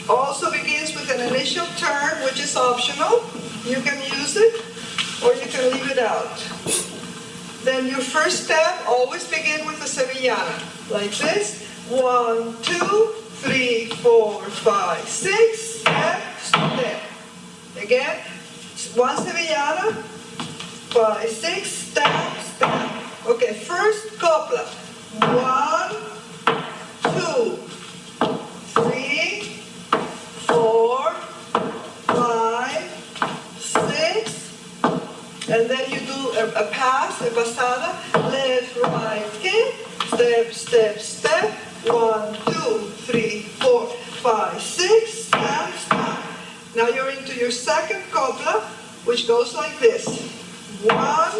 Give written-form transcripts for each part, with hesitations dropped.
also begins with an initial turn, which is optional. You can use it or you can leave it out. Then your first step, always begin with a sevillana, like this. 1, 2, 3, 4, 5, 6, step, step. Again, one sevillana, 5, 6, step, step. Okay, first copla. 1, 2, 3, 4, 5, 6, and then you do a pass, a pasada, left, right, kick, step, step, step, 1, 2, 3, 4, 5, 6, step, step. Now you're into your second copla, which goes like this. 1,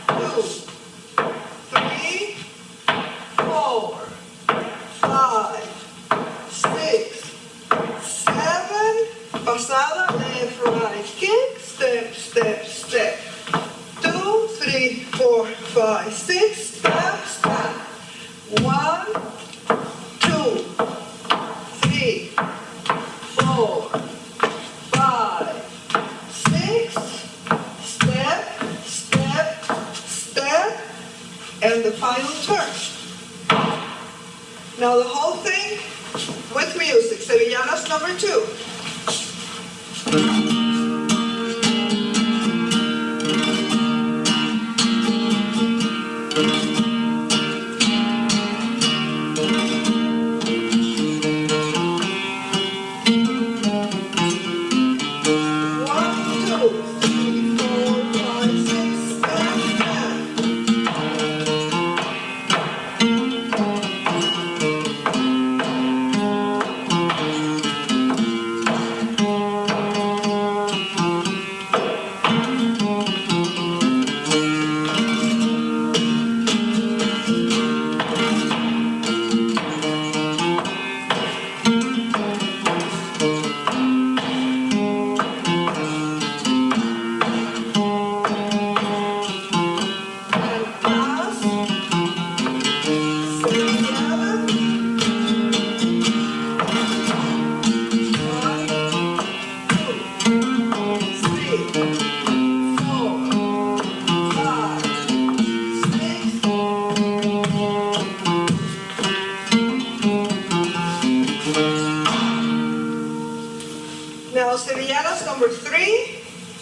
2, 3, 4, 5, 6, 7, pasada, left, right, kick, step, step, step. 2, 3, 4, 5, 6, step, step. 1, 2, 3, 4, 5, 6, step, step, step, and the final turn. Now the whole thing with music, sevillanas number 2.